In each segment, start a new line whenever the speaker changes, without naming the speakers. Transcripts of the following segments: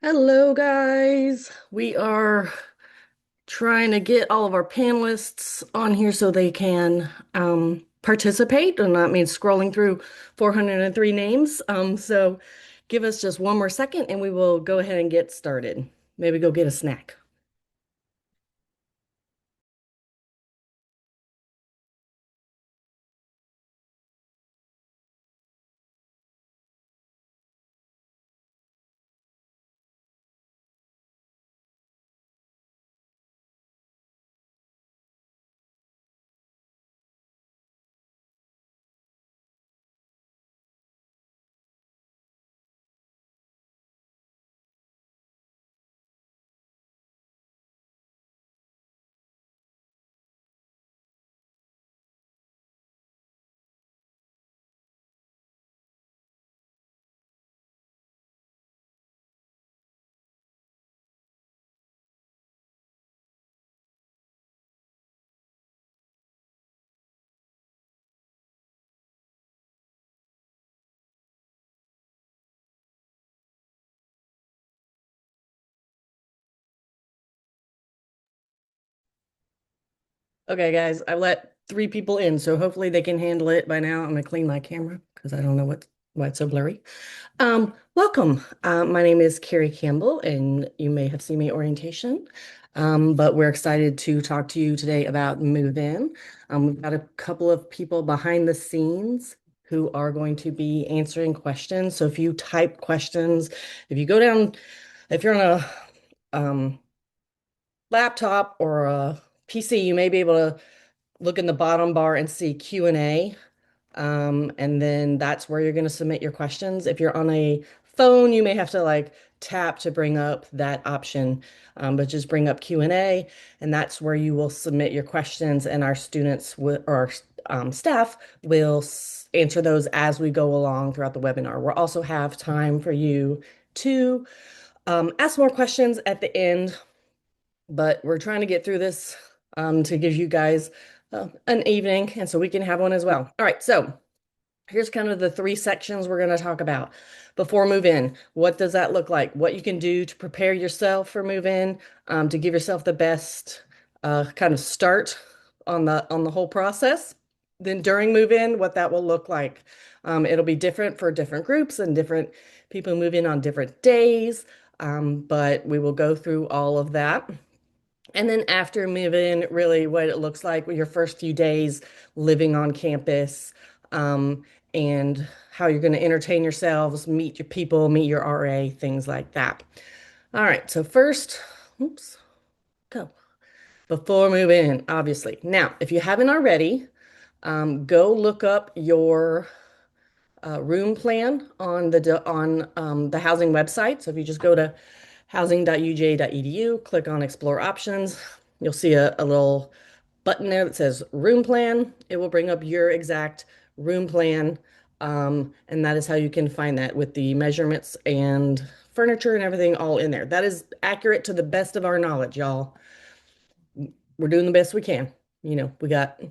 Hello, guys. We are trying to get all of our panelists on here so they can participate, and that means scrolling through 403 names. So give us just one more second and we will go ahead and get started. Maybe go get a snack. Okay, guys, I let three people in, so hopefully they can handle it by now. I'm gonna clean my camera because I don't know why it's so blurry. Welcome. My name is Carrie Campbell, and you may have seen me at orientation. But we're excited to talk to you today about move-in. We've got a couple of people behind the scenes who are going to be answering questions. So if you type questions, if you go down, if you're on a laptop or a PC, you may be able to look in the bottom bar and see Q&A. And then that's where you're going to submit your questions. If you're on a phone, you may have to like tap to bring up that option, but just bring up Q&A, and that's where you will submit your questions, and our students will, or staff will answer those as we go along throughout the webinar. We'll also have time for you to ask more questions at the end, but we're trying to get through this to give you guys an evening, and so we can have one as well. All right, so here's kind of the three sections we're going to talk about. Before move in, what does that look like? What you can do to prepare yourself for move in, to give yourself the best kind of start on the whole process. Then during move in, what that will look like. It'll be different for different groups and different people move in on different days, but we will go through all of that. And then after move-in, really what it looks like with your first few days living on campus, and how you're going to entertain yourselves, meet your people, meet your RA, things like that. All right, so first, oops, go. Before move-in, obviously. Now, if you haven't already, go look up your room plan on the housing website. So if you just go to housing.uga.edu, click on Explore Options, you'll see a little button there that says Room Plan. It will bring up your exact room plan, and that is how you can find that with the measurements and furniture and everything all in there. That is accurate to the best of our knowledge, y'all. We're doing the best we can. We got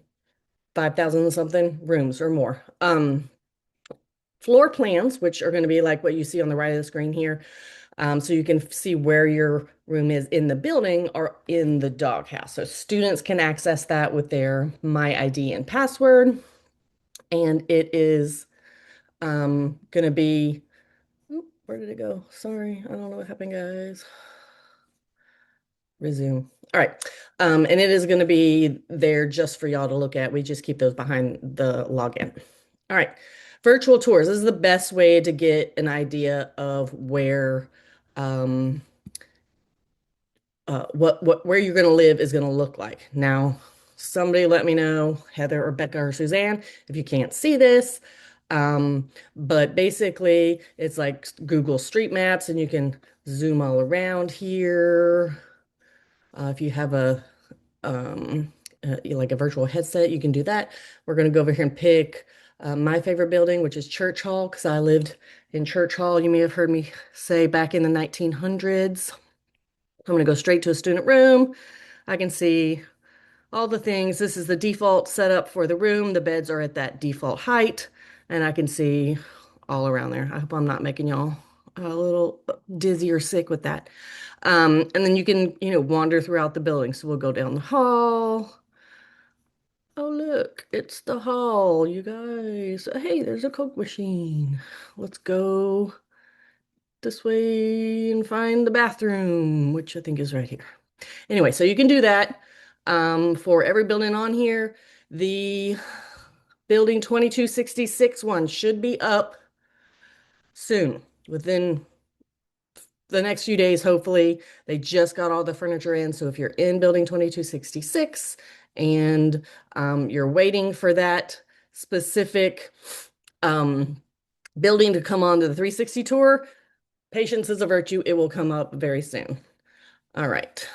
5,000 something rooms or more. Floor plans, which are going to be like what you see on the right of the screen here. So you can see where your room is in the building or in the doghouse. So students can access that with their My ID and password. And it is going to be, where did it go? Sorry, I don't know what happened, guys. Resume. All right. And it is going to be there just for y'all to look at. We just keep those behind the login. All right. Virtual tours. This is the best way to get an idea of where um, where you're going to live is going to look like. Now, somebody let me know, Heather or Becca or Suzanne, if you can't see this. But basically, it's like Google Street Maps, and you can zoom all around here. If you have like a virtual headset, you can do that. We're going to go over here and pick my favorite building, which is Church Hall, because I lived in Church Hall. You may have heard me say back in the 1900s. I'm going to go straight to a student room. I can see all the things. This is the default setup for the room. The beds are at that default height, and I can see all around there. I hope I'm not making y'all a little dizzy or sick with that. And then you can, wander throughout the building. So we'll go down the hall. Oh, look, it's the hall, you guys. Hey, there's a Coke machine. Let's go this way and find the bathroom, which I think is right here. Anyway, so you can do that for every building on here. The building 2266 one should be up soon, within the next few days, hopefully. They just got all the furniture in. So if you're in building 2266 and you're waiting for that specific um, building to come on to the 360 tour, patience is a virtue. It will come up very soon. All right.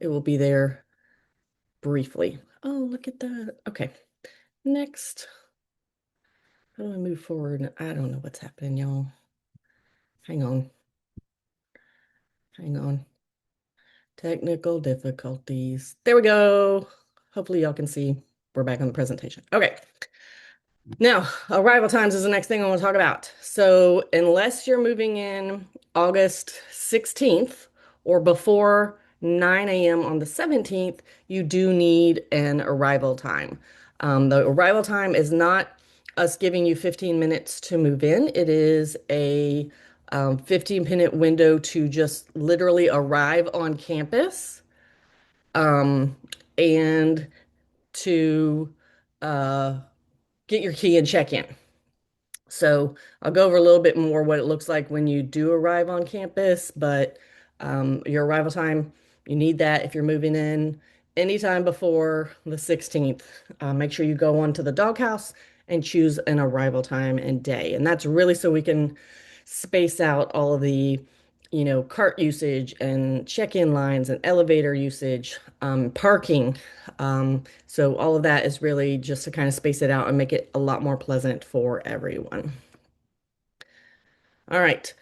It will be there briefly. Oh, look at that. Okay. Next. How do I move forward? I don't know what's happening, y'all. Hang on. Hang on. Technical difficulties. There we go. Hopefully y'all can see we're back on the presentation. Okay. Now, arrival times is the next thing I want to talk about. So unless you're moving in August 16th or before 9 a.m. on the 17th, you do need an arrival time. The arrival time is not us giving you 15 minutes to move in. It is a 15-minute window to just literally arrive on campus, um, and to uh, get your key and check in. So I'll go over a little bit more what it looks like when you do arrive on campus, but your arrival time, you need that if you're moving in anytime before the 16th. Make sure you go onto the doghouse and choose an arrival time and day. And that's really so we can space out all of the, cart usage and check-in lines and elevator usage, parking. So all of that is really just to kind of space it out and make it a lot more pleasant for everyone. All right.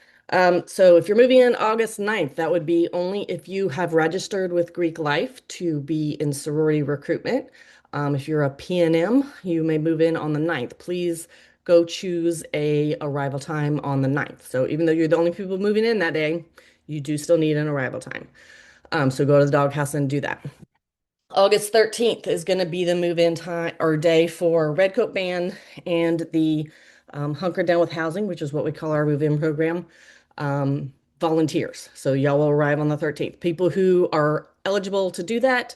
So if you're moving in August 9th, that would be only if you have registered with Greek Life to be in sorority recruitment. If you're a PNM, you may move in on the 9th. Please go choose a arrival time on the 9th. So even though you're the only people moving in that day, you do still need an arrival time. So go to the doghouse and do that. August 13th is going to be the move-in time or day for Redcoat Band and the Hunker Down with Housing, which is what we call our move-in program, volunteers. So y'all will arrive on the 13th. People who are eligible to do that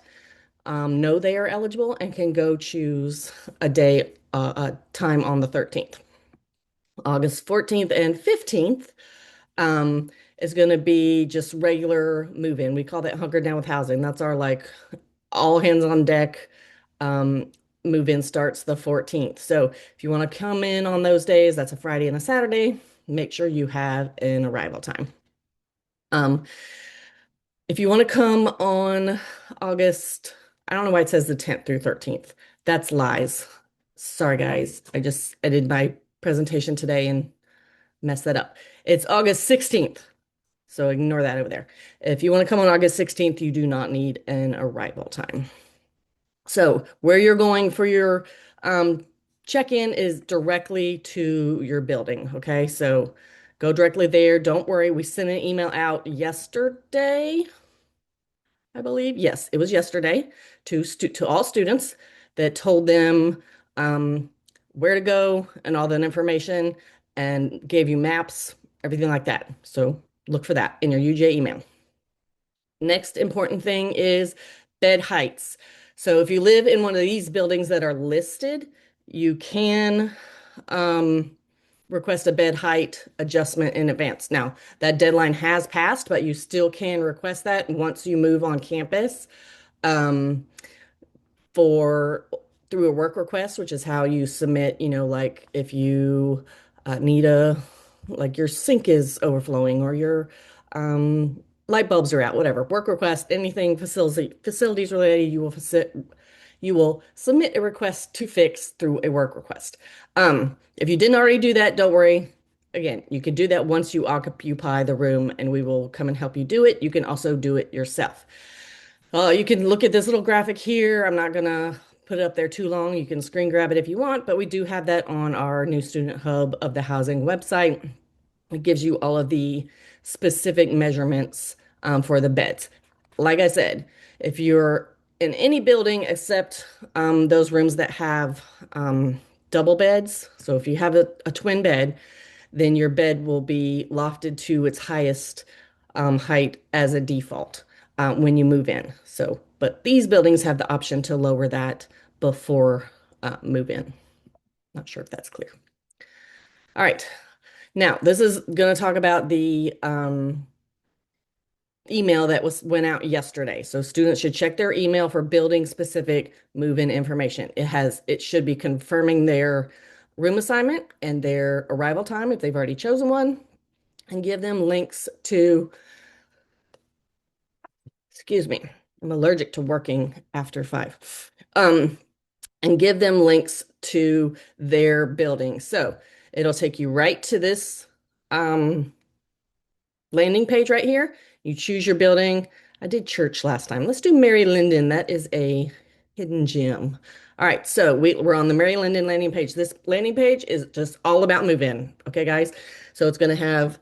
know they are eligible and can go choose a day, a time on the 13th. August 14th and 15th is going to be just regular move-in. We call that Hunker Down with Housing. That's our like all hands on deck. Um, Move-in starts the 14th. So if you want to come in on those days, that's a Friday and a Saturday, make sure you have an arrival time. Um, if you want to come on August, I don't know why it says the 10th through 13th. That's lies. Sorry, guys. I did my presentation today and messed that up. It's August 16th. So ignore that over there. If you want to come on August 16th, you do not need an arrival time. So where you're going for your check-in is directly to your building. Okay, so go directly there. Don't worry. We sent an email out yesterday, I believe. Yes, it was yesterday to all students that told them where to go and all that information and gave you maps, everything like that. So look for that in your UGA email. Next important thing is bed heights. So if you live in one of these buildings that are listed, you can request a bed height adjustment in advance. Now, that deadline has passed, but you still can request that once you move on campus. Um, for through a work request, which is how you submit, like if you need like your sink is overflowing or your light bulbs are out, whatever, work request, anything facilities related, you will submit a request to fix through a work request. If you didn't already do that, don't worry. Again, you can do that once you occupy the room and we will come and help you do it. You can also do it yourself. You can look at this little graphic here. I'm not gonna put it up there too long. You can screen grab it if you want, but we do have that on our new student hub of the housing website. It gives you all of the specific measurements for the beds. Like I said, if you're in any building except those rooms that have double beds, so if you have a twin bed, then your bed will be lofted to its highest height as a default when you move in. So, but these buildings have the option to lower that before move in. Not sure if that's clear. All right. Now, this is going to talk about the email that was went out yesterday. So students should check their email for building specific move-in information. It should be confirming their room assignment and their arrival time if they've already chosen one, and give them links to, excuse me, I'm allergic to working after 5. And give them links to their building. So it'll take you right to this landing page right here. You choose your building. I did church last time. Let's do Mary Linden. That is a hidden gem. All right, so we're on the Mary Linden landing page. This landing page is just all about move in. Okay, guys. So it's going to have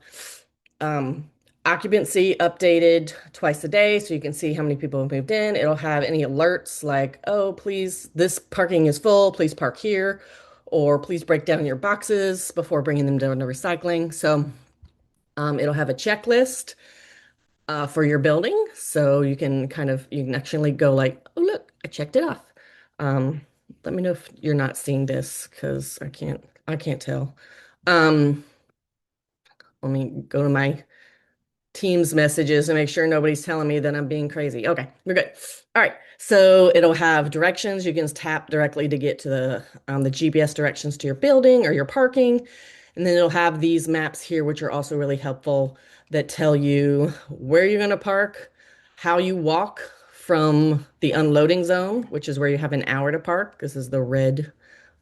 um, occupancy updated twice a day so you can see how many people have moved in. It'll have any alerts like, oh, please, this parking is full. Please park here. Or please break down your boxes before bringing them down to recycling. So it'll have a checklist for your building. So you can actually go like, oh, look, I checked it off. Um, Let me know if you're not seeing this because I can't tell. Um, Let me go to my Teams messages and make sure nobody's telling me that I'm being crazy. Okay, we're good. All right, so it'll have directions. You can tap directly to get to the GPS directions to your building or your parking. And then it'll have these maps here, which are also really helpful that tell you where you're going to park, how you walk from the unloading zone, which is where you have an hour to park. This is the red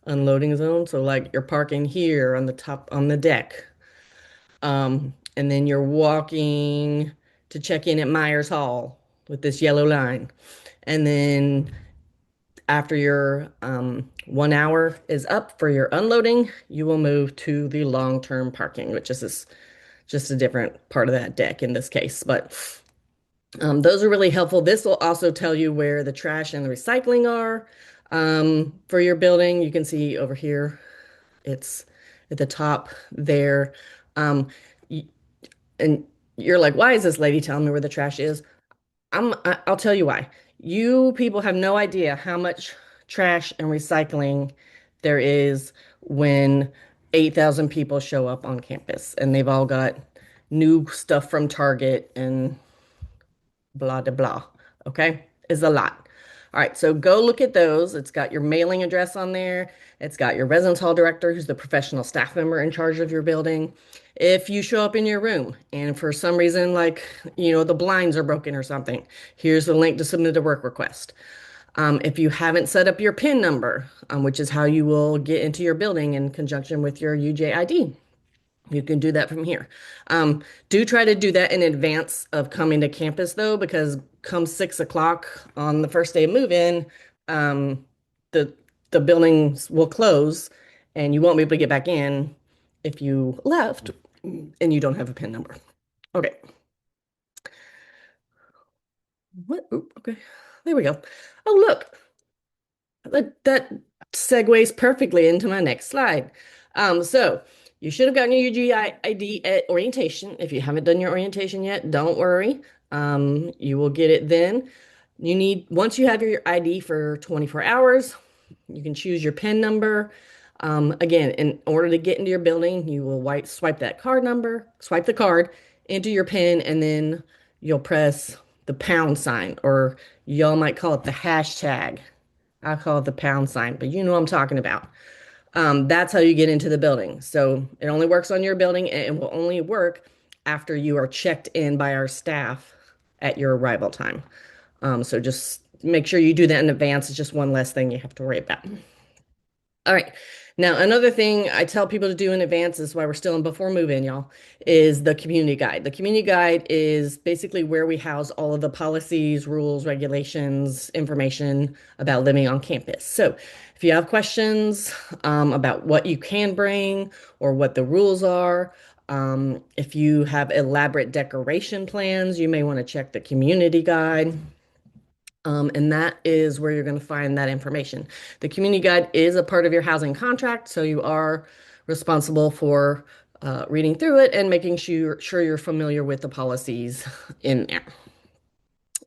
unloading zone. So like you're parking here on the top on the deck. And then you're walking to check in at Myers Hall with this yellow line. And then after your 1 hour is up for your unloading, you will move to the long-term parking, which is just a different part of that deck in this case. But those are really helpful. This will also tell you where the trash and the recycling are for your building. You can see over here, it's at the top there. Um, and you're like, why is this lady telling me where the trash is? I'll tell you why. You people have no idea how much trash and recycling there is when 8,000 people show up on campus and they've all got new stuff from Target and blah, blah, blah. Okay? Is a lot. All right, so go look at those. It's got your mailing address on there. It's got your residence hall director, who's the professional staff member in charge of your building. If you show up in your room and for some reason, like, the blinds are broken or something, here's the link to submit a work request. If you haven't set up your PIN number, which is how you will get into your building in conjunction with your UJ ID, you can do that from here. Do try to do that in advance of coming to campus, though, because come 6 o'clock on the first day of move-in, um, the the buildings will close, and you won't be able to get back in if you left and you don't have a PIN number. Okay. What? Oop, okay. There we go. Oh, look. That segues perfectly into my next slide. So you should have gotten your UGI ID at orientation. If you haven't done your orientation yet, don't worry. You will get it then. Once you have your ID for 24 hours, you can choose your PIN number. Again, in order to get into your building, you will swipe the card into your PIN, and then you'll press the pound sign, or y'all might call it the hashtag. I call it the pound sign, but you know what I'm talking about. That's how you get into the building. So it only works on your building and it will only work after you are checked in by our staff at your arrival time. So just make sure you do that in advance. It's just one less thing you have to worry about. All right. Now, another thing I tell people to do in advance is why we're still in before move-in, y'all, is the community guide. The community guide is basically where we house all of the policies, rules, regulations, information about living on campus. So if you have questions about what you can bring or what the rules are, If you have elaborate decoration plans, you may want to check the community guide. And that is where you're going to find that information. The community guide is a part of your housing contract, so you are responsible for reading through it and making sure you're familiar with the policies in there.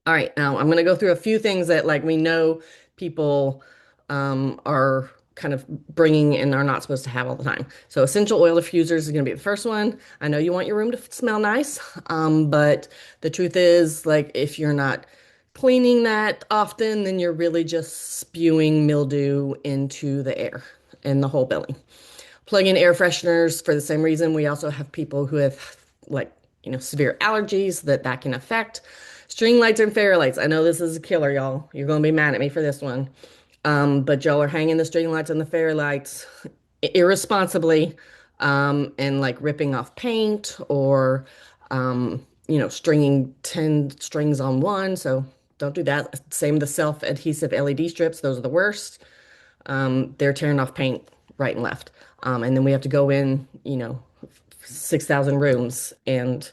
All right, now I'm going to go through a few things that like we know people are kind of bringing and are not supposed to have all the time. So essential oil diffusers is going to be the first one. I know you want your room to smell nice, but the truth is like if you're not cleaning that often, then you're really just spewing mildew into the air in the whole building. Plug in air fresheners for the same reason. We also have people who have like, severe allergies that can affect. String lights and fairy lights. I know this is a killer, y'all. You're going to be mad at me for this one. But y'all are hanging the string lights and the fairy lights irresponsibly, and like ripping off paint or, stringing 10 strings on one. So don't do that. Same with the self-adhesive LED strips. Those are the worst. They're tearing off paint right and left. And then we have to go in, 6,000 rooms and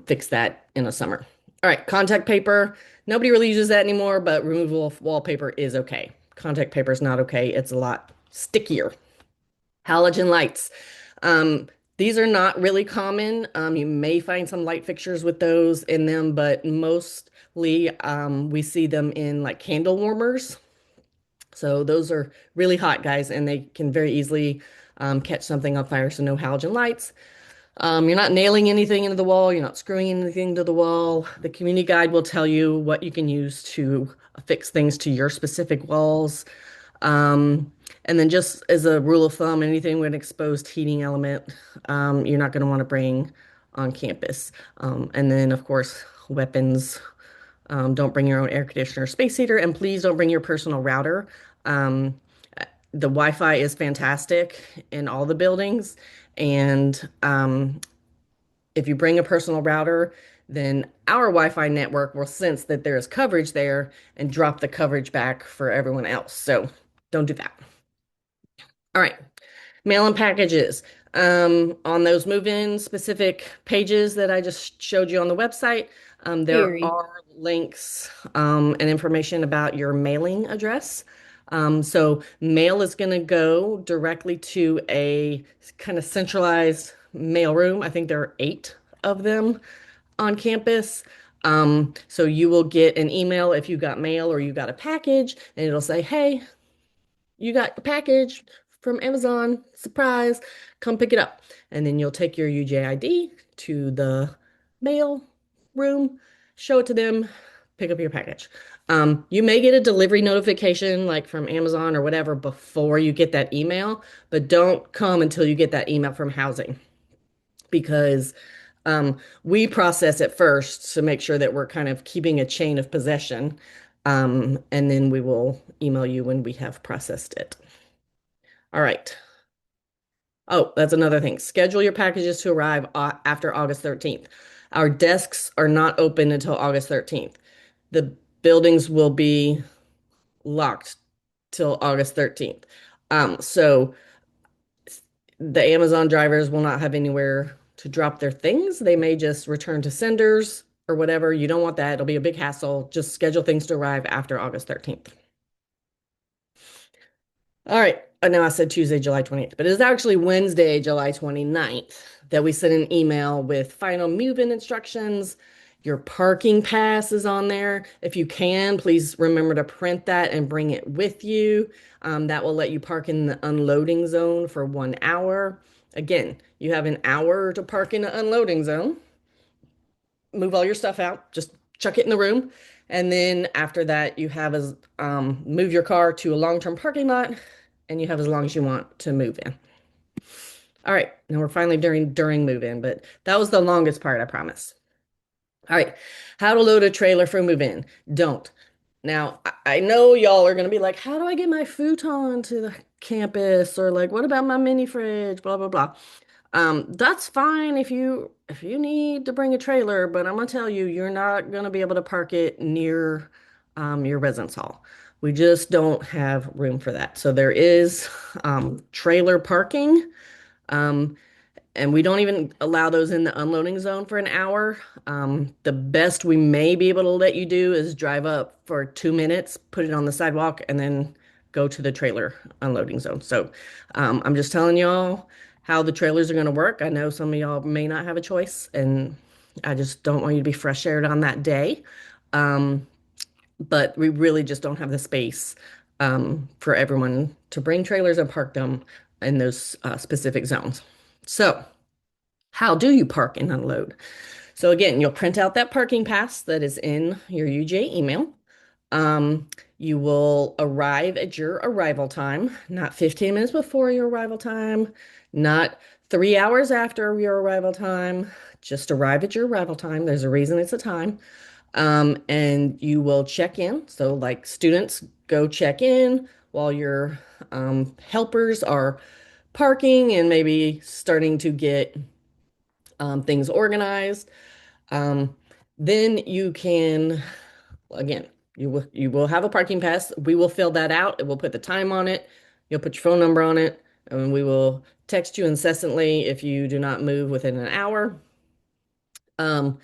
fix that in a summer. All right, contact paper. Nobody really uses that anymore, but removal of wallpaper is okay. Contact paper is not okay. It's a lot stickier. Halogen lights. Um, these are not really common. You may find some light fixtures with those in them, but mostly we see them in like candle warmers. So those are really hot, guys, and they can very easily catch something on fire. So no halogen lights. You're not nailing anything into the wall. You're not screwing anything to the wall. The community guide will tell you what you can use to affix things to your specific walls. Um, and then just as a rule of thumb, anything with an exposed heating element, you're not going to want to bring on campus. And then, of course, weapons. Don't bring your own air conditioner, or space heater, and please don't bring your personal router. Um, the Wi-Fi is fantastic in all the buildings, and if you bring a personal router, then our Wi-Fi network will sense that there is coverage there and drop the coverage back for everyone else. So don't do that. All right. Mail and packages. On those move-in specific pages that I just showed you on the website, there
Period.
are links and information about your mailing address. So mail is going to go directly to a kind of centralized mail room. I think there are 8 of them on campus. So you will get an email if you got mail or you got a package, and it'll say, "Hey, you got the package from Amazon. Surprise. Come pick it up." And then you'll take your UGA ID to the mail room, show it to them, pick up your package. You may get a delivery notification like from Amazon or whatever before you get that email, but don't come until you get that email from housing because we process it first to make sure that we're kind of keeping a chain of possession. And then we will email you when we have processed it. All right. Oh, that's another thing. Schedule your packages to arrive after August 13th. Our desks are not open until August 13th. The buildings will be locked till August 13th. So the Amazon drivers will not have anywhere to drop their things. They may just return to senders or whatever. You don't want that. It'll be a big hassle. Just schedule things to arrive after August 13th. All right. Now I said Tuesday, July 28th, but it's actually Wednesday, July 29th that we sent an email with final move-in instructions. Your parking pass is on there. If you can, please remember to print that and bring it with you. That will let you park in the unloading zone for 1 hour. Again, you have an hour to park in the unloading zone. Move all your stuff out, just chuck it in the room. And then after that, you have as move your car to a long-term parking lot, and you have as long as you want to move in. All right, now we're finally during move-in, but that was the longest part, I promise. All right, how to load a trailer for move-in. Don't. Now, I know y'all are gonna be like, how do I get my futon to the campus? Or like, what about my mini fridge? Blah, blah, blah. That's fine if you need to bring a trailer, but I'm gonna tell you, you're not gonna be able to park it near your residence hall. We just don't have room for that. So there is trailer parking, um, And we don't even allow those in the unloading zone for an hour. The best we may be able to let you do is drive up for 2 minutes, put it on the sidewalk, and then go to the trailer unloading zone. So I'm just telling y'all how the trailers are going to work. I know some of y'all may not have a choice, and I just don't want you to be fresh aired on that day. Um, but we really just don't have the space for everyone to bring trailers and park them in those specific zones. So, how do you park and unload? So, again, you'll print out that parking pass that is in your UGA email. Um, you will arrive at your arrival time, not 15 minutes before your arrival time, not 3 hours after your arrival time. Just arrive at your arrival time. There's a reason it's a time. And you will check in. So, like students go check in while your helpers are parking and maybe starting to get things organized. Um, then you can, again, you will have a parking pass. We will fill that out. It will put the time on it. You'll put your phone number on it, and we will text you incessantly if you do not move within an hour. Um,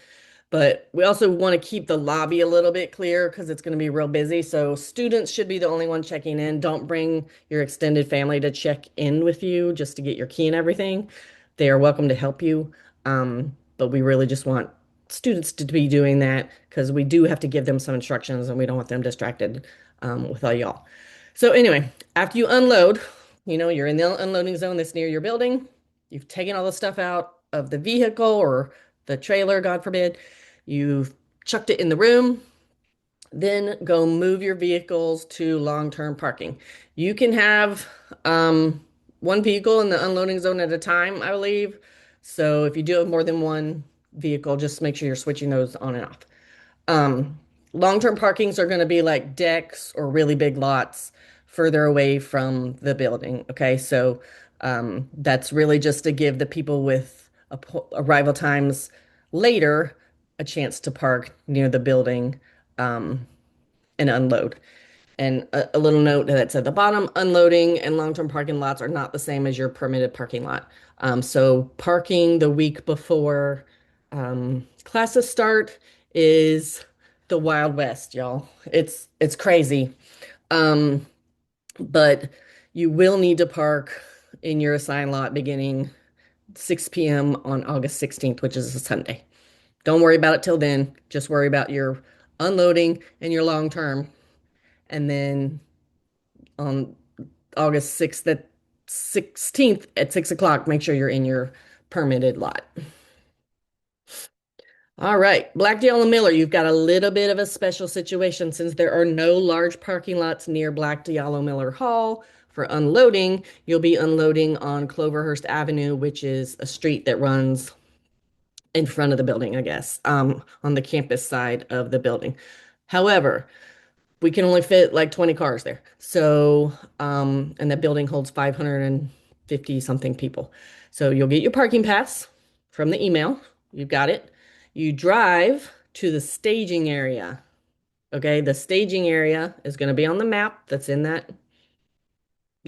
but we also want to keep the lobby a little bit clear because it's going to be real busy. So students should be the only one checking in. Don't bring your extended family to check in with you just to get your key and everything. They are welcome to help you. But we really just want students to be doing that because we do have to give them some instructions and we don't want them distracted with all y'all. So anyway, after you unload, you're in the unloading zone that's near your building. You've taken all the stuff out of the vehicle or the trailer, God forbid. You've chucked it in the room. Then go move your vehicles to long-term parking. You can have one vehicle in the unloading zone at a time, I believe. So if you do have more than one vehicle, just make sure you're switching those on and off. Um, Long-term parkings are going to be like decks or really big lots further away from the building. Okay, so that's really just to give the people with arrival times later a chance to park near the building um, and unload. And a little note that's at the bottom, unloading and long-term parking lots are not the same as your permitted parking lot. So parking the week before classes start is the Wild West, y'all. It's crazy. Um, but you will need to park in your assigned lot beginning 6 p.m. on August 16th, which is a Sunday. Don't worry about it till then. Just worry about your unloading and your long term. And then on August 6th at 16th at 6 o'clock, make sure you're in your permitted lot. All right, Blackdale and Miller, you've got a little bit of a special situation since there are no large parking lots near Blackdale Miller Hall. For unloading, you'll be unloading on Cloverhurst Avenue, which is a street that runs in front of the building, I guess, on the campus side of the building. However, we can only fit like 20 cars there. So, and that building holds 550 something people. So you'll get your parking pass from the email. You've got it. You drive to the staging area. Okay, the staging area is going to be on the map that's in that.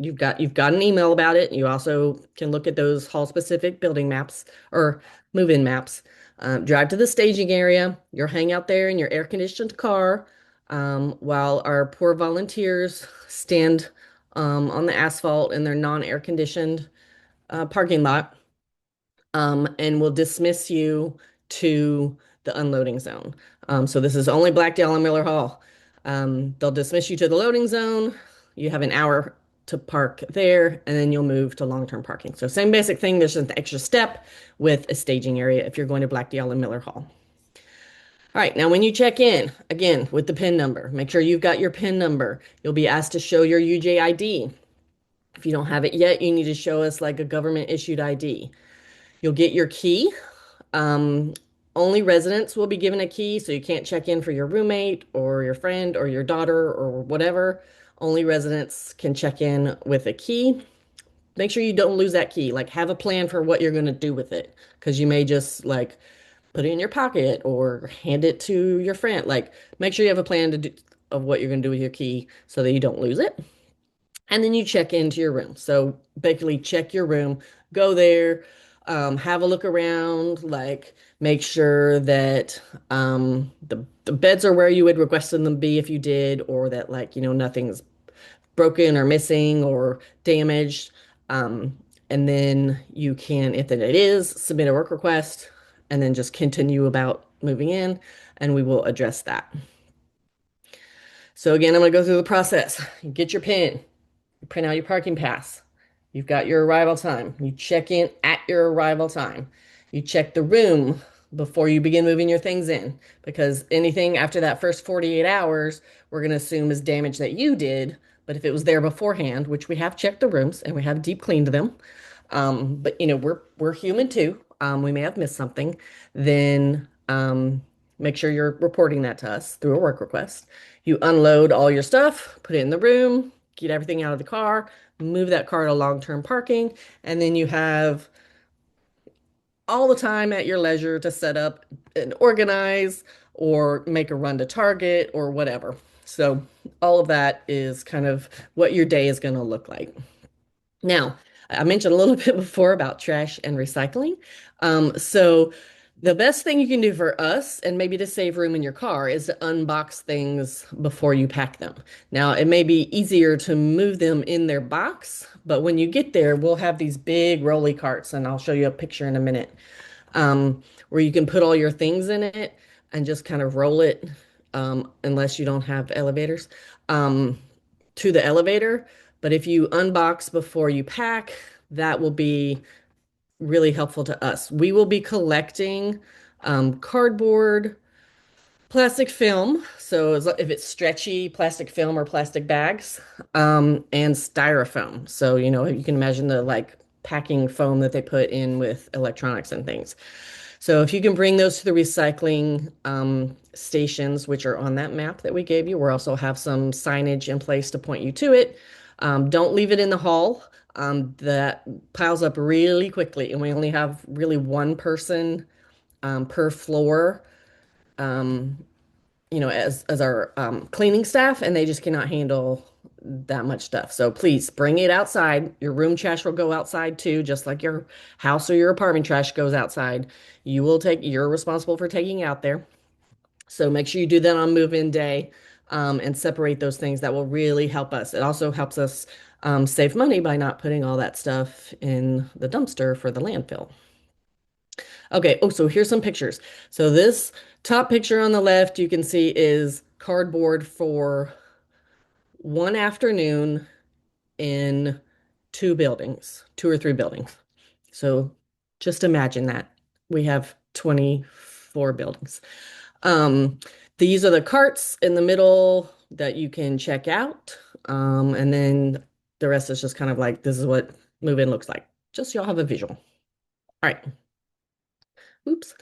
You've got an email about it. You also can look at those hall specific building maps or move-in maps. Drive to the staging area. You'll hang out there in your air conditioned car while our poor volunteers stand on the asphalt in their non-air conditioned parking lot, and will dismiss you to the unloading zone. So this is only Blackdale and Miller Hall. They'll dismiss you to the loading zone. You have an hour to park there, and then you'll move to long-term parking. So same basic thing, there's just an extra step with a staging area if you're going to Blackdale and Miller Hall. All right, now when you check in, again, with the PIN number, make sure you've got your PIN number. You'll be asked to show your UJ ID. If you don't have it yet, you need to show us like a government issued ID. You'll get your key. Um, Only residents will be given a key, so you can't check in for your roommate or your friend or your daughter or whatever. Only residents can check in with a key. Make sure you don't lose that key. Like, have a plan for what you're going to do with it because you may just like put it in your pocket or hand it to your friend. Like, make sure you have a plan of what you're going to do with your key so that you don't lose it. And then you check into your room. So basically, check your room, go there. have a look around, like make sure that the beds are where you would requested them be if you did, or that like, nothing's broken or missing or damaged. Um, and then you can, if it is, submit a work request and then just continue about moving in, and we will address that. So again, I'm going to go through the process. You get your PIN, you print out your parking pass. You've got your arrival time. You check in at your arrival time. You check the room before you begin moving your things in, because anything after that first 48 hours, we're going to assume is damage that you did. But if it was there beforehand, which we have checked the rooms and we have deep cleaned them, but we're human too. We may have missed something. Then make sure you're reporting that to us through a work request. You unload all your stuff, put it in the room, get everything out of the car, move that car to long-term parking, and then you have all the time at your leisure to set up and organize or make a run to Target or whatever. So all of that is kind of what your day is going to look like. Now, I mentioned a little bit before about trash and recycling. So the best thing you can do for us, and maybe to save room in your car, is to unbox things before you pack them. Now, it may be easier to move them in their box, but when you get there, we'll have these big rolly carts, and I'll show you a picture in a minute, where you can put all your things in it and just kind of roll it, unless you don't have elevators. Um, to the elevator. But if you unbox before you pack, that will be really helpful to us. We will be collecting cardboard, plastic film. So if it's stretchy plastic film or plastic bags, and styrofoam. So, you can imagine the like packing foam that they put in with electronics and things. So if you can bring those to the recycling stations, which are on that map that we gave you, we'll also have some signage in place to point you to it. Don't leave it in the hall. That piles up really quickly, and we only have really one person per floor, um, as our cleaning staff, and they just cannot handle that much stuff. So please bring it outside. Your room trash will go outside too, just like your house or your apartment trash goes outside. You're responsible for taking out there. So make sure you do that on move-in day, and separate those things. That will really help us. It also helps us save money by not putting all that stuff in the dumpster for the landfill. Okay, oh, so here's some pictures. So this top picture on the left, you can see is cardboard for one afternoon in two or three buildings. So just imagine that. We have 24 buildings. Um, these are the carts in the middle that you can check out. And then the rest is just kind of like, this is what move-in looks like. Just so y'all have a visual. All right. Oops.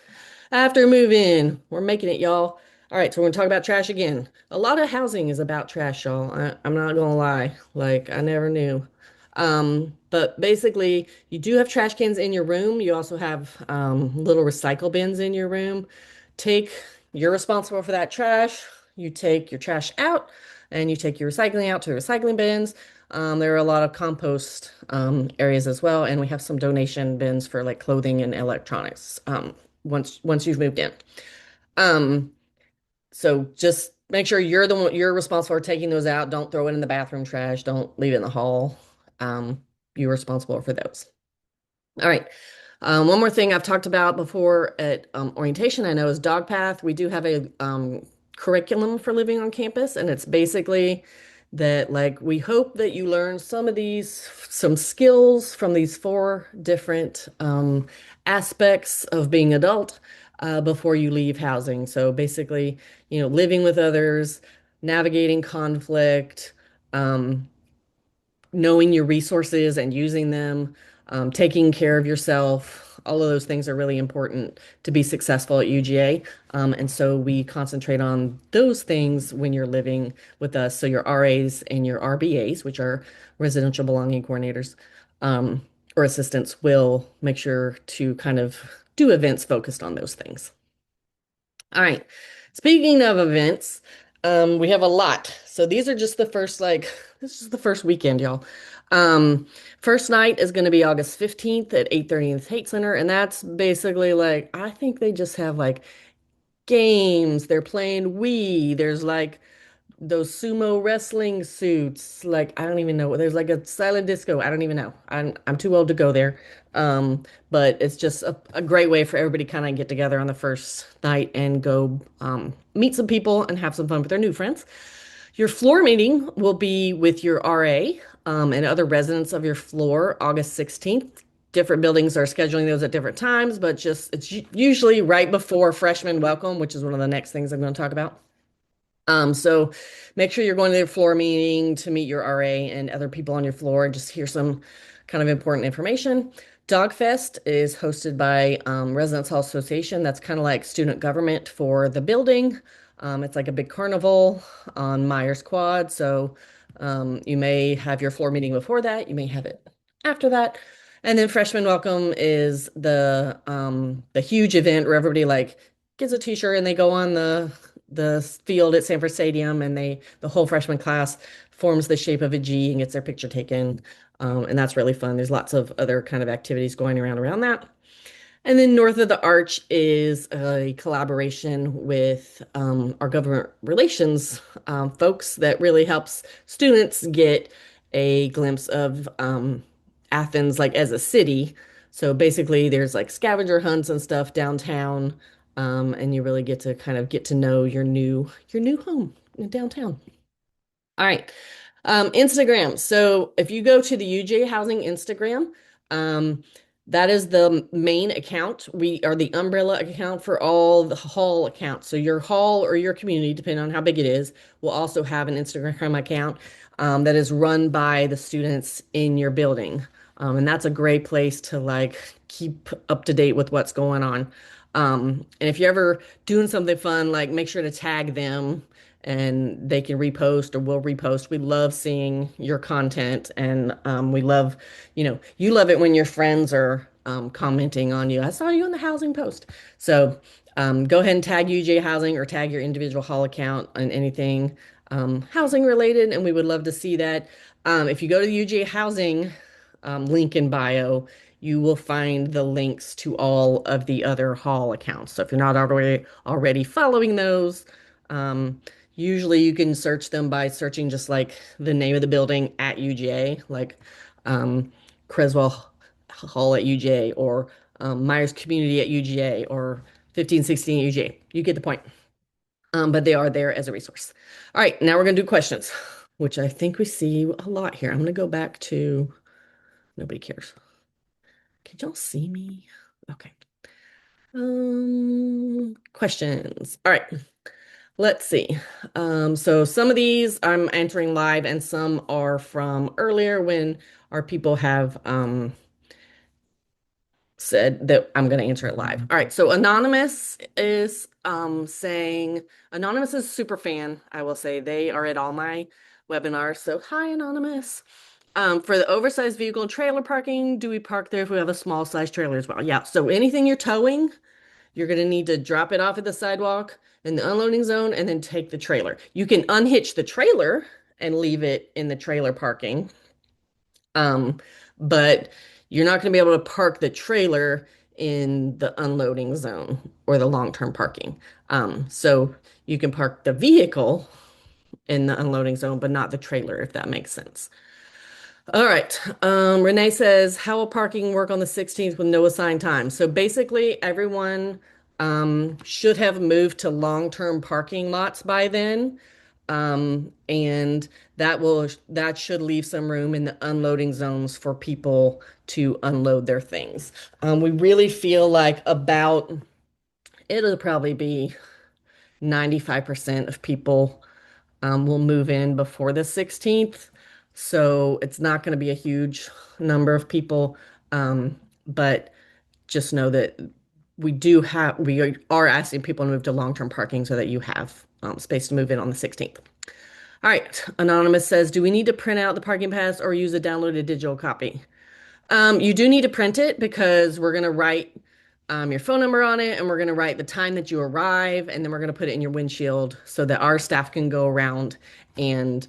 After move-in, we're making it, y'all. All right, so we're gonna talk about trash again. A lot of housing is about trash, y'all. I'm not gonna lie. Like, I never knew. But basically, you do have trash cans in your room. You also have little recycle bins in your room. Take, you're responsible for that trash. You take your trash out and you take your recycling out to recycling bins. There are a lot of compost areas as well, and we have some donation bins for like clothing and electronics once you've moved in. Um, so just make sure you're responsible for taking those out. Don't throw it in the bathroom trash. Don't leave it in the hall. Um, you're responsible for those. All right. One more thing I've talked about before at orientation, I know, is dog path. We do have a curriculum for living on campus, and it's basically that like we hope that you learn some skills from these four different aspects of being adult before you leave housing. So basically, living with others, navigating conflict, um, knowing your resources and using them, taking care of yourself. All of those things are really important to be successful at UGA. And so we concentrate on those things when you're living with us. So your RAs and your RBAs, which are residential belonging coordinators, or assistants, will make sure to kind of do events focused on those things. All right. Speaking of events, We have a lot. So these are just the first, like, this is the first weekend, y'all. Um, First night is going to be August 15th at 8:30 in the Tate Center. And that's basically like, I think they just have like games. They're playing Wii. There's like those sumo wrestling suits. Like, I don't even know. There's like a silent disco. I don't even know. I'm too old to go there. But it's just a great way for everybody to kind of get together on the first night and go meet some people and have some fun with their new friends. Your floor meeting will be with your RA and other residents of your floor August 16th. Different buildings are scheduling those at different times, but just it's usually right before freshman welcome, which is one of the next things I'm going to talk about. So make sure you're going to their floor meeting to meet your RA and other people on your floor and just hear some kind of important information. Dogfest is hosted by Residence Hall Association. That's kind of like student government for the building. It's like a big carnival on Myers Quad. So you may have your floor meeting before that. You may have it after that. And then freshman welcome is the huge event where everybody like gets a t-shirt and they go on the field at Sanford Stadium and the whole freshman class forms the shape of a G and gets their picture taken. And that's really fun. There's lots of other kind of activities going around that. And then north of the arch is a collaboration with our government relations folks that really helps students get a glimpse of Athens like as a city. So basically, there's like scavenger hunts and stuff downtown, and you really get to kind of get to know your new home in downtown. All right. Instagram. So if you go to the UGA Housing Instagram, um, that is the main account. We are the umbrella account for all the hall accounts. So your hall or your community, depending on how big it is, will also have an Instagram account that is run by the students in your building. And that's a great place to like keep up to date with what's going on. And if you're ever doing something fun, like make sure to tag them and they can repost or will repost. We love seeing your content and we love, you love it when your friends are commenting on you. I saw you on the housing post. So go ahead and tag UJ Housing or tag your individual hall account on anything housing related, and we would love to see that. If you go to the UJ Housing link in bio, you will find the links to all of the other hall accounts. So if you're not already following those, um, usually you can search them by searching just like the name of the building at UGA, like Creswell Hall at UGA or Myers Community at UGA or 1516 at UGA. You get the point. But they are there as a resource. All right, now we're going to do questions, which I think we see a lot here. I'm going to go back to nobody cares. Can y'all see me? Okay. Questions. All right. Let's see. So some of these I'm answering live and some are from earlier when our people have said that I'm going to answer it live. All right. So Anonymous is saying Anonymous is a super fan. I will say they are at all my webinars. So hi, Anonymous. For the oversized vehicle and trailer parking, do we park there if we have a small size trailer as well? Yeah. So anything you're towing, you're going to need to drop it off at the sidewalk in the unloading zone and then take the trailer. You can unhitch the trailer and leave it in the trailer parking. But you're not going to be able to park the trailer in the unloading zone or the long-term parking. So you can park the vehicle in the unloading zone, but not the trailer, if that makes sense. All right. Renee says, how will parking work on the 16th with no assigned time? So basically, everyone should have moved to long-term parking lots by then. And that should leave some room in the unloading zones for people to unload their things. We really feel like it'll probably be 95% of people will move in before the 16th. So it's not going to be a huge number of people. But just know that we are asking people to move to long-term parking so that you have space to move in on the 16th. All right. Anonymous says, do we need to print out the parking pass or use a downloaded digital copy? You do need to print it because we're going to write your phone number on it, and we're going to write the time that you arrive, and then we're going to put it in your windshield so that our staff can go around and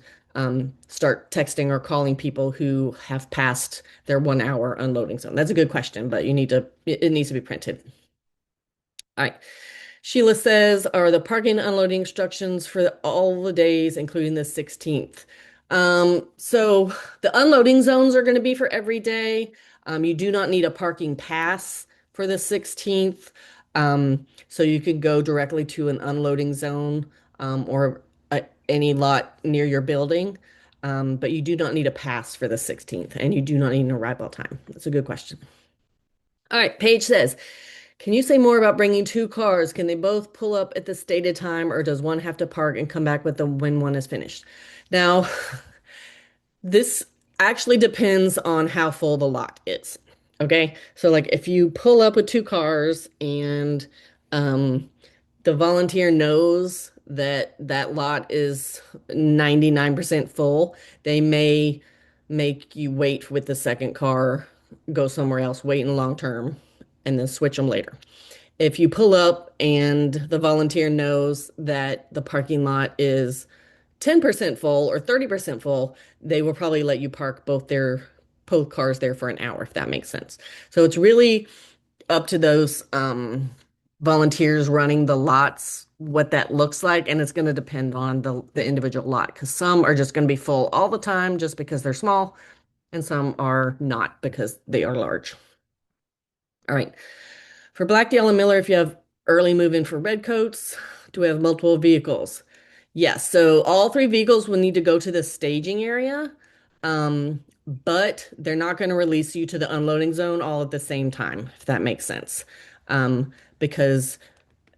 start texting or calling people who have passed their 1 hour unloading zone. That's a good question, but it needs to be printed. All right. Sheila says, are the parking and unloading instructions for all the days, including the 16th? So the unloading zones are going to be for every day. You do not need a parking pass for the 16th. So you can go directly to an unloading zone or any lot near your building. But you do not need a pass for the 16th, and you do not need an arrival time. That's a good question. All right, Paige says, can you say more about bringing two cars? Can they both pull up at the stated time, or does one have to park and come back with them when one is finished? Now, this actually depends on how full the lot is. Okay, so like if you pull up with two cars and um, the volunteer knows that that lot is 99% full, they may make you wait with the second car, go somewhere else, wait in long term, and then switch them later. If you pull up and the volunteer knows that the parking lot is 10% full or 30% full, they will probably let you park both cars there for an hour, if that makes sense. So it's really up to those volunteers running the lots what that looks like, and it's going to depend on the individual lot because some are just going to be full all the time just because they're small, and some are not because they are large. All right. For Blackdale and Miller, if you have early move-in for redcoats, do we have multiple vehicles? Yes, so all three vehicles will need to go to the staging area, but they're not going to release you to the unloading zone all at the same time, if that makes sense. Because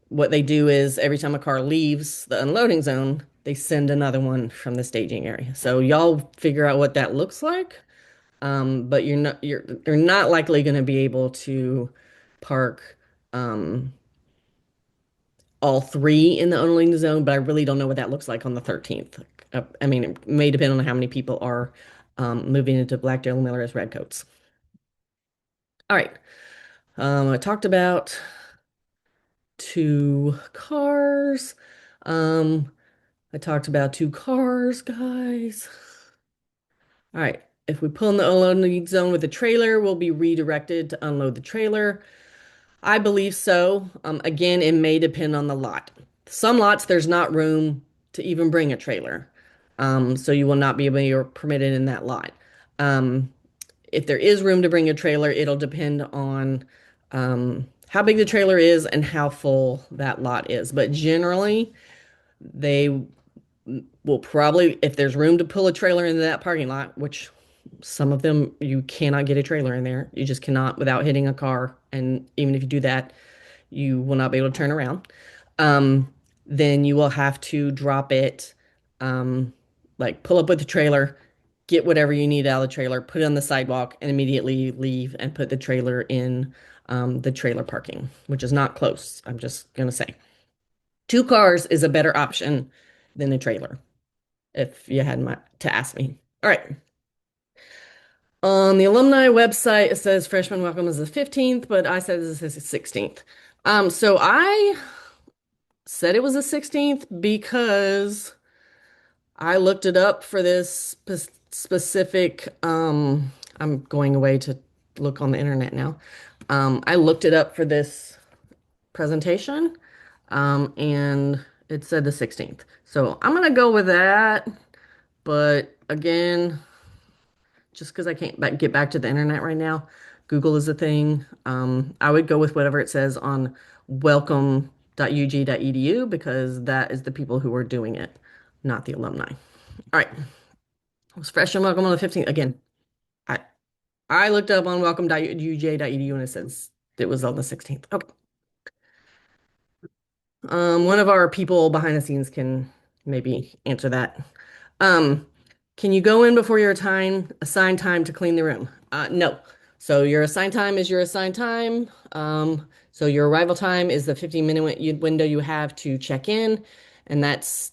what they do is every time a car leaves the unloading zone, they send another one from the staging area. So y'all figure out what that looks like. But you're not likely going to be able to park um, all three in the unloading zone, but I really don't know what that looks like on the 13th. I mean, it may depend on how many people are moving into Blackdale Miller as redcoats. All right. I talked about two cars. Um, I talked about two cars, guys. All right. If we pull in the unloading zone with the trailer, we'll be redirected to unload the trailer. I believe so. Again, it may depend on the lot. Some lots, there's not room to even bring a trailer. So you will not be able to permitted in that lot. Um, if there is room to bring a trailer, it'll depend on how big the trailer is and how full that lot is. But generally, they will probably, if there's room to pull a trailer into that parking lot, which some of them you cannot get a trailer in there. You just cannot without hitting a car. And even if you do that, you will not be able to turn around. Um, then you will have to drop it, um, like pull up with the trailer, get whatever you need out of the trailer, put it on the sidewalk, and immediately leave and put the trailer in the trailer parking, which is not close. I'm just gonna say. Two cars is a better option than a trailer, if you had to ask me. All right. On the alumni website, it says freshman welcome is the 15th, but I said this is the 16th. So I said it was the 16th because I looked it up for this specific, I'm going away to look on the internet now. I looked it up for this presentation, and it said the 16th. So I'm gonna go with that, but again, just because I can't get back to the internet right now. Google is a thing. I would go with whatever it says on welcome.ug.edu because that is the people who are doing it, not the alumni. All right. It was fresh and welcome on the 15th. Again, I I looked up on welcome.uj.edu and it says it was on the 16th. Okay. One of our people behind the scenes can maybe answer that. Um, can you go in before your assigned time to clean the room? No. So your assigned time is your assigned time. So your arrival time is the 15-minute window you have to check in, and that's,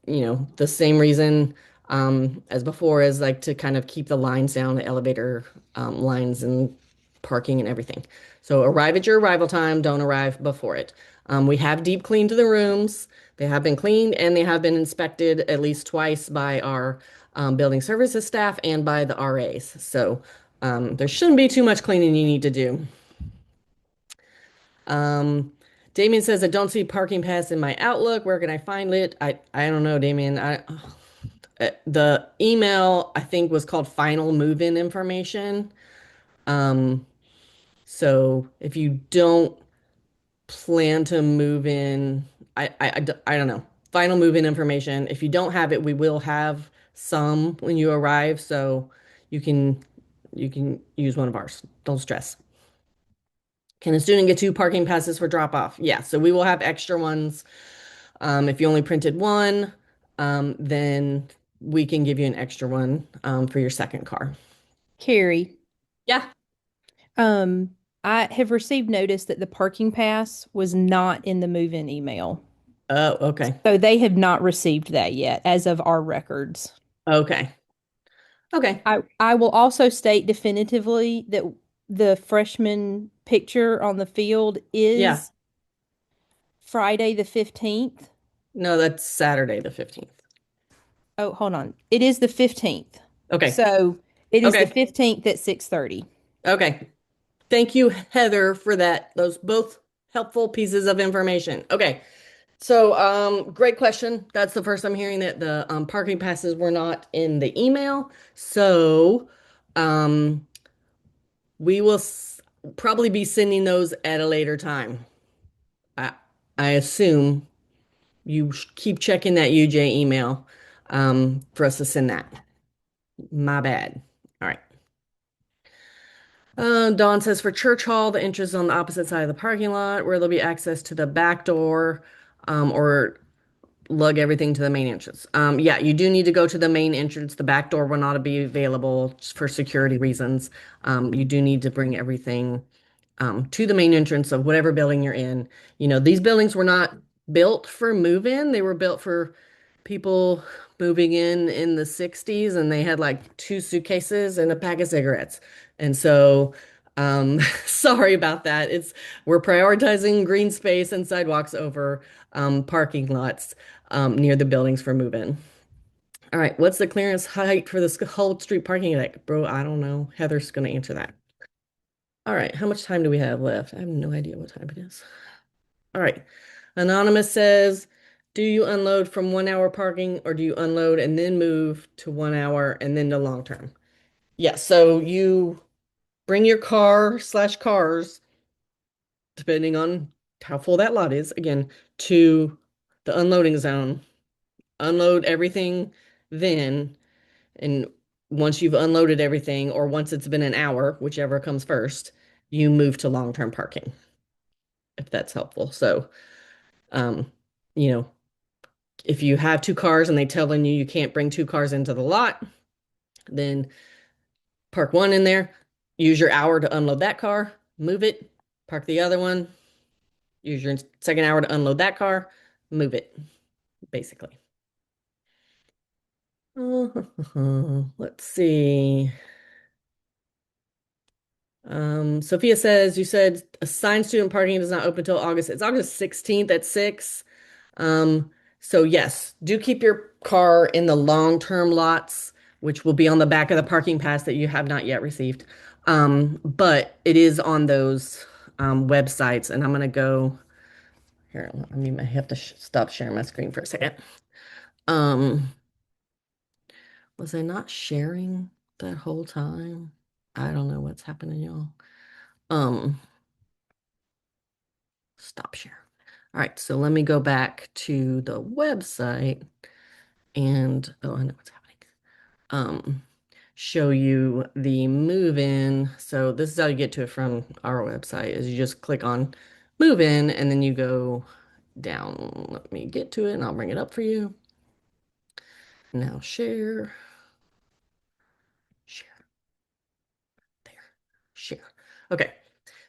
the same reason as before, as like to kind of keep the lines down, the elevator lines and parking and everything. So arrive at your arrival time, don't arrive before it. We have deep cleaned the rooms. They have been cleaned and they have been inspected at least twice by our building services staff and by the RAs. So there shouldn't be too much cleaning you need to do. Um, Damien says, I don't see parking pass in my Outlook. Where can I find it? I don't know, Damien. The email I think was called final move-in information. Um, so if you don't plan to move in, I don't know. Final move-in information. If you don't have it, we will have some when you arrive, so you can you can use one of ours. Don't stress. Can a student get two parking passes for drop off? Yeah, so we will have extra ones. If you only printed one, then we can give you an extra one for your second car.
Carrie,
Yeah.
um, I have received notice that the parking pass was not in the move-in email.
Oh, okay.
So they have not received that yet as of our records.
Okay. Okay.
I will also state definitively that the freshman picture on the field
Yeah.
is Friday the 15th.
No, that's Saturday the 15th.
Oh, hold on. It is the 15th.
Okay.
So it is the
Okay.
15th at 6:30.
Okay. Thank you, Heather, for that. Those both helpful pieces of information. Okay. So, great question. That's the first I'm hearing that the parking passes were not in the email. So, um, we will probably be sending those at a later time. I, I assume you keep checking that UJ email, for us to send that. My bad. All right. Dawn says for Church Hall, the entrance is on the opposite side of the parking lot where there'll be access to the back door, or lug everything to the main entrance. Yeah, you do need to go to the main entrance. The back door will not be available just for security reasons. You do need to bring everything to the main entrance of whatever building you're in. You know, these buildings were not built for move-in. They were built for people moving in the 60s and they had like two suitcases and a pack of cigarettes. And so, sorry about that. We're prioritizing green space and sidewalks over parking lots near the buildings for move-in. All right, what's the clearance height for the whole street parking deck? Bro, I don't know. Heather's going to answer that. All right, how much time do we have left? I have no idea what time it is. All right. Anonymous says, do you unload from 1 hour parking or do you unload and then move to 1 hour and then to long term? Yeah, so you bring your car slash cars, depending on how full that lot is, again, to the unloading zone, unload everything then, and once you've unloaded everything, or once it's been an hour, whichever comes first, you move to long-term parking, if that's helpful. So, um, you know, if you have two cars and they telling you you can't bring two cars into the lot, then park one in there, use your hour to unload that car, move it, park the other one, use your second hour to unload that car, move it, basically. Let's see. Sophia says, you said assigned student parking does not open until August. It's August 16th at 6. So yes, do keep your car in the long-term lots, which will be on the back of the parking pass that you have not yet received. But it is on those websites, and I'm gonna go here. I mean, I have to stop sharing my screen for a second. Um, was I not sharing that whole time? I don't know what's happening, y'all. Um, Stop share. All right, so let me go back to the website and oh, I know what's happening. Um, Show you the move in. So this is how you get to it from our website is you just click on move in and then you go down. Let me get to it and I'll bring it up for you. Now share, share, there, share. Okay,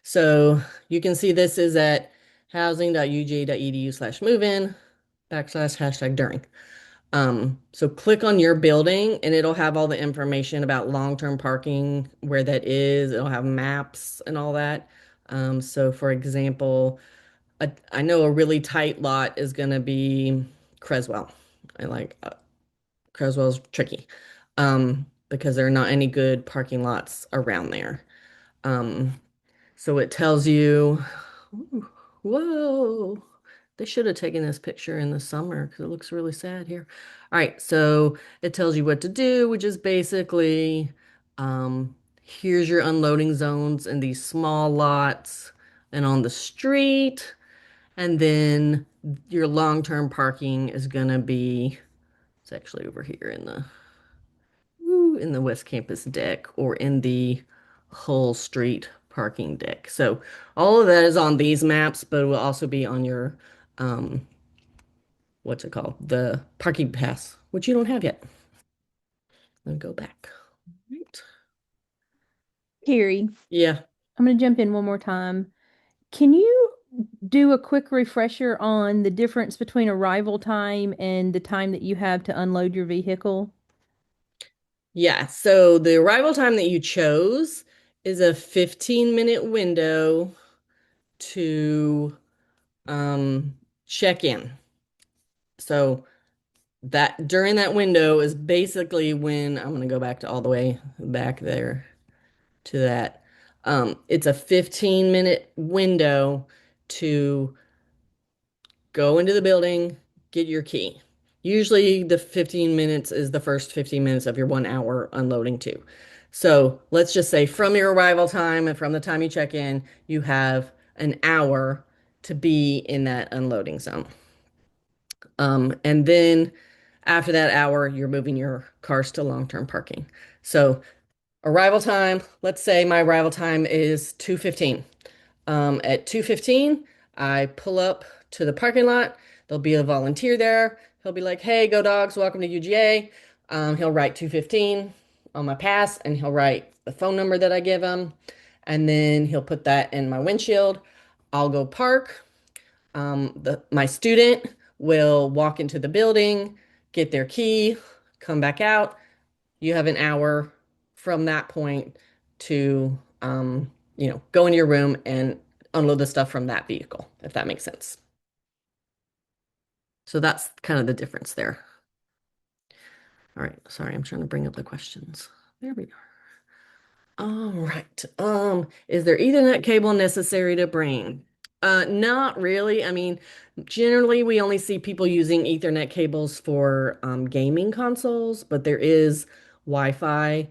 so you can see this is at housing.uga.edu/move in / hashtag during. So click on your building and it'll have all the information about long-term parking, where that is. It'll have maps and all that. So for example, I know a really tight lot is going to be Creswell. I like Creswell's tricky because there are not any good parking lots around there. Um, so it tells you, ooh, whoa, they should have taken this picture in the summer because it looks really sad here. All right, so it tells you what to do, which is basically here's your unloading zones in these small lots and on the street. And then your long-term parking is gonna be, it's actually over here in the West Campus deck or in the Hull Street parking deck. So all of that is on these maps, but it will also be on your um what's it called? The parking pass, which you don't have yet. Let me go back. Right.
Carrie,
Yeah.
I'm going to jump in one more time. Can you do a quick refresher on the difference between arrival time and the time that you have to unload your vehicle?
Yeah. So the arrival time that you chose is a 15-minute window to check in. So that during that window is basically when I'm going to go back to all the way back there to that. It's a 15-minute window to go into the building, get your key. Usually the 15 minutes is the first 15 minutes of your 1 hour unloading too. So let's just say from your arrival time and from the time you check in, you have an hour to be in that unloading zone. And then after that hour, you're moving your cars to long-term parking. So arrival time, let's say my arrival time is 2:15. At 2:15, I pull up to the parking lot. There'll be a volunteer there. He'll be like, "Hey, go dogs, welcome to UGA." He'll write 2:15 on my pass and he'll write the phone number that I give him. And then he'll put that in my windshield. I'll go park. My student will walk into the building, get their key, come back out. You have an hour from that point to, go into your room and unload the stuff from that vehicle, if that makes sense. So that's kind of the difference there. All right. Sorry, I'm trying to bring up the questions. There we are. All right. Is there Ethernet cable necessary to bring? Not really. I mean, generally we only see people using Ethernet cables for gaming consoles, but there is Wi-Fi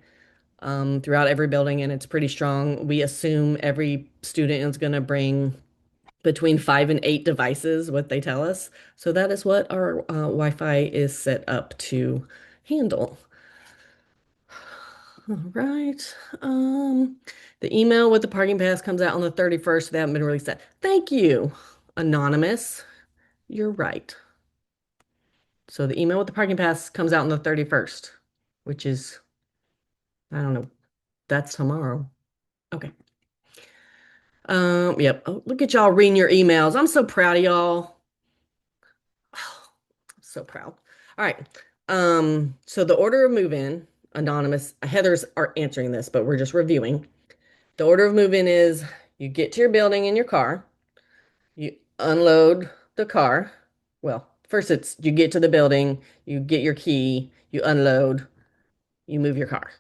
throughout every building and it's pretty strong. We assume every student is going to bring between 5 and 8 devices, what they tell us. So that is what our Wi-Fi is set up to handle. All right. The email with the parking pass comes out on the 31st. They haven't been released yet. Thank you, Anonymous. You're right. So the email with the parking pass comes out on the 31st, which is, I don't know, that's tomorrow. Okay. Yep. Oh, look at y'all reading your emails. I'm so proud of y'all. So proud. All right. So the order of move-in, Anonymous, Heather's are answering this, but we're just reviewing. The order of move-in is you get to your building in your car, you unload the car. Well, first it's you get to the building, you get your key, you unload, you move your car,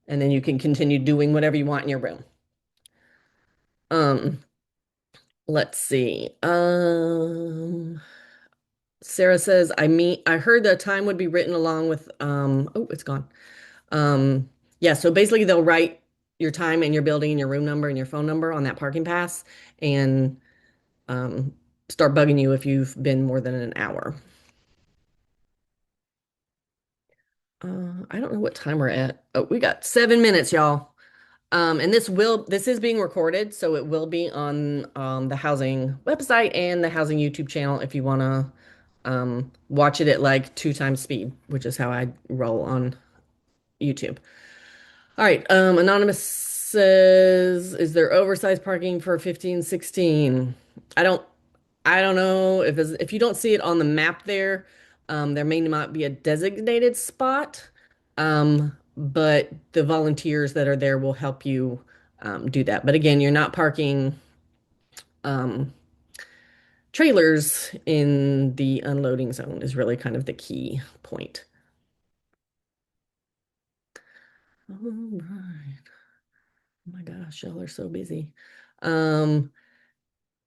and then you can continue doing whatever you want in your room. Um, let's see. Sarah says, I heard the time would be written along with oh, it's gone. Yeah, so basically they'll write your time and your building and your room number and your phone number on that parking pass and um start bugging you if you've been more than an hour. I don't know what time we're at. Oh, we got 7 minutes, y'all. And this is being recorded, so it will be on the housing website and the housing YouTube channel if you want to watch it at like 2 times speed, which is how I roll on YouTube. All right, Anonymous says, is there oversized parking for 15, 16? I don't I don't know if you don't see it on the map there. There may not be a designated spot, but the volunteers that are there will help you do that. But again, you're not parking um, trailers in the unloading zone is really kind of the key point. All right. Oh my gosh, y'all are so busy. Um,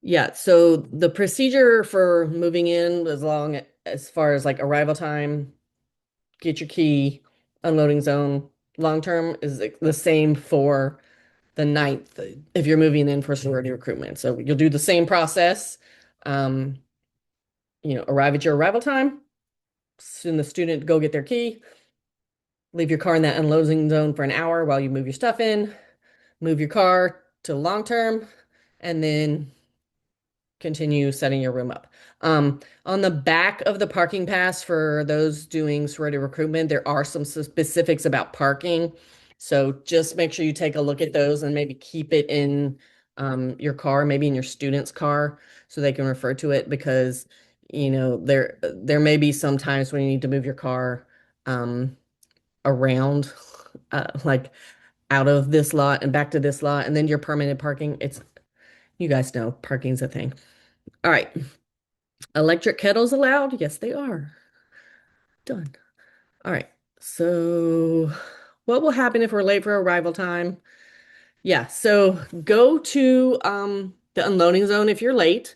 yeah, so the procedure for moving in, as far as like arrival time, get your key, unloading zone, long term is the same for the ninth if you're moving in for sorority recruitment. So you'll do the same process. Um, arrive at your arrival time, send the student to go get their key, leave your car in that unloading zone for an hour while you move your stuff in, move your car to long term, and then continue setting your room up. On the back of the parking pass for those doing sorority recruitment, there are some specifics about parking. So just make sure you take a look at those and maybe keep it in your car, maybe in your student's car, so they can refer to it because there may be some times when you need to move your car um, around, like out of this lot and back to this lot, and then your permanent parking. You guys know parking's a thing. All right. Electric kettles allowed? Yes, they are. Done. All right. So, what will happen if we're late for arrival time? Yeah, so go to the unloading zone if you're late.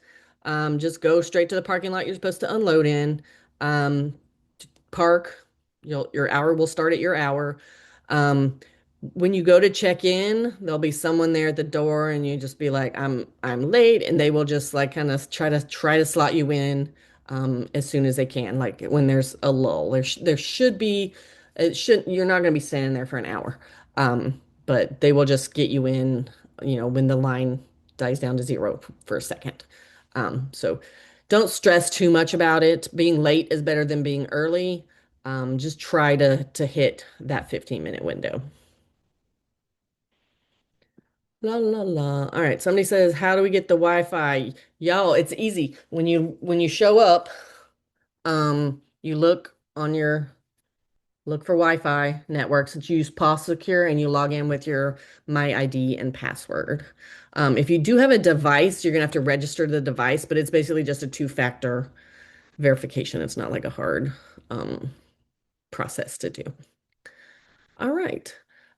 Just go straight to the parking lot you're supposed to unload in. Um, Park. Your hour will start at your hour. Um, when you go to check in, there'll be someone there at the door, and you just be like, "I'm late," and they will just like kind of try to slot you in as soon as they can. Like when there's a lull, there should be. It should You're not going to be standing there for an hour, but they will just get you in. When the line dies down to zero for a second. So don't stress too much about it. Being late is better than being early. Just try to hit that 15-minute window. La la la. All right, somebody says, "How do we get the Wi-Fi?" Y'all, it's easy. When you show up, you look for Wi-Fi networks and use Pause Secure and you log in with your My ID and password. If you do have a device, you're gonna have to register the device, but it's basically just a two-factor verification. It's not like a hard process to do. All right.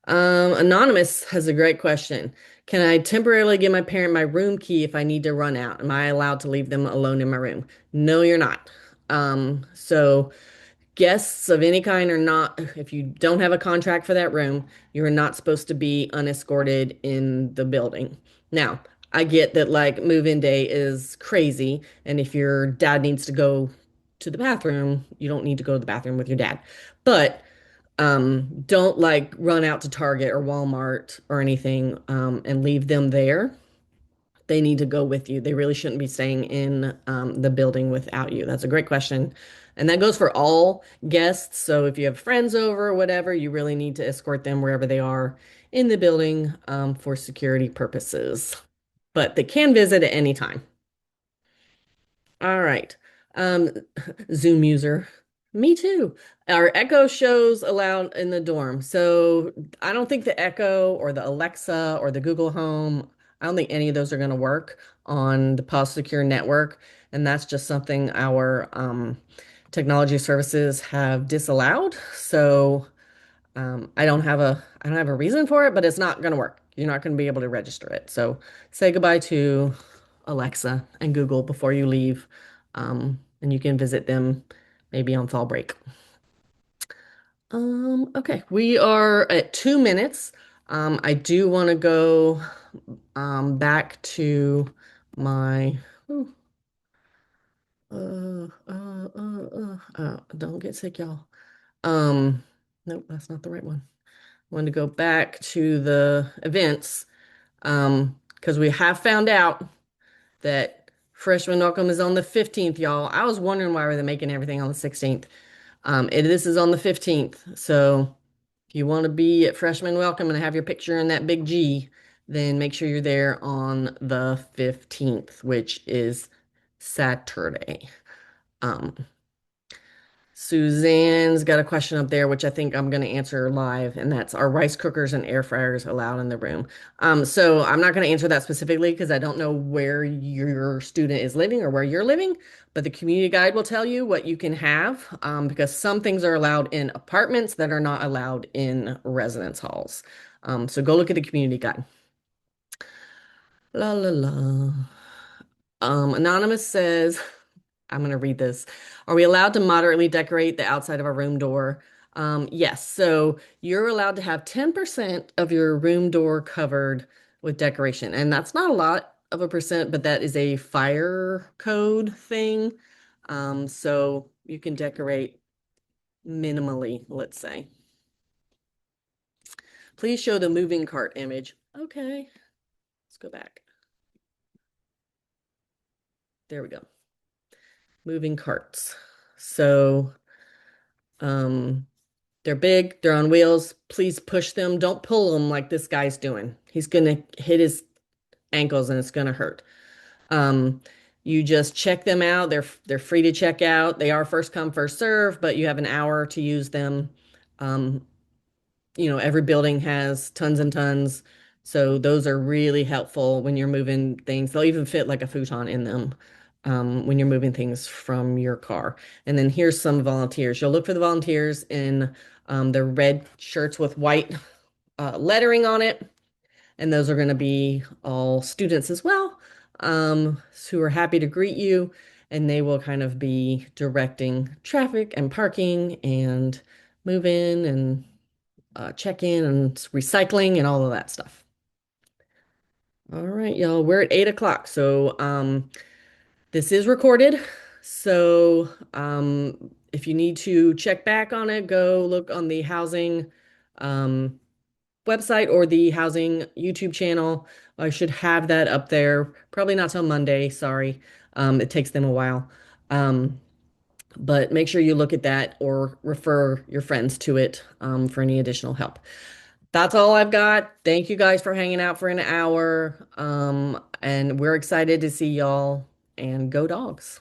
Anonymous has a great question. Can I temporarily give my parent my room key if I need to run out? Am I allowed to leave them alone in my room? No, you're not. So guests of any kind are not, if you don't have a contract for that room, you're not supposed to be unescorted in the building. Now, I get that like move-in day is crazy, and if your dad needs to go to the bathroom, you don't need to go to the bathroom with your dad. But don't like run out to Target or Walmart or anything and leave them there. They need to go with you. They really shouldn't be staying in the building without you. That's a great question. And that goes for all guests. So if you have friends over or whatever, you really need to escort them wherever they are in the building for security purposes. But they can visit at any time. All right. Um, Zoom user. Me too. Our Echo shows allowed in the dorm. So I don't think the Echo or the Alexa or the Google Home, I don't think any of those are going to work on the Pause Secure network. And that's just something our technology services have disallowed. So I don't have a reason for it, but it's not going to work. You're not going to be able to register it. So say goodbye to Alexa and Google before you leave, and you can visit them maybe on fall break. Okay, we are at 2 minutes. I do want to go back to my. Ooh, don't get sick, y'all. Um, nope, that's not the right one. I want to go back to the events because we have found out that freshman welcome is on the 15th, y'all. I was wondering why were they making everything on the 16th. This is on the 15th. So if you want to be at freshman welcome and have your picture in that big G, then make sure you're there on the 15th, which is Saturday. Um, Suzanne's got a question up there, which I think I'm going to answer live, and that's are rice cookers and air fryers allowed in the room? So I'm not going to answer that specifically because I don't know where your student is living or where you're living, but the community guide will tell you what you can have, because some things are allowed in apartments that are not allowed in residence halls. So go look at the community guide. La la la. Anonymous says, I'm going to read this. Are we allowed to moderately decorate the outside of our room door? Yes. So you're allowed to have 10% of your room door covered with decoration. And that's not a lot of a percent, but that is a fire code thing. So you can decorate minimally, let's say. Please show the moving cart image. Okay, let's go back. There we go. Moving carts. So, um, they're big, they're on wheels. Please push them. Don't pull them like this guy's doing. He's gonna hit his ankles and it's gonna hurt. Um, you just check them out. They're free to check out. They are first come, first serve, but you have an hour to use them. Um, every building has tons and tons. So those are really helpful when you're moving things. They'll even fit like a futon in them, when you're moving things from your car. And then here's some volunteers. You'll look for the volunteers in the red shirts with white lettering on it. And those are going to be all students as well, who are happy to greet you. And they will kind of be directing traffic and parking and move in and check in and recycling and all of that stuff. All right, y'all, we're at 8 o'clock. So this is recorded. So if you need to check back on it, go look on the housing um, website or the housing YouTube channel. I should have that up there. Probably not till Monday. Sorry. It takes them a while. Um, but make sure you look at that or refer your friends to it for any additional help. That's all I've got. Thank you guys for hanging out for an hour. And we're excited to see y'all and go dogs.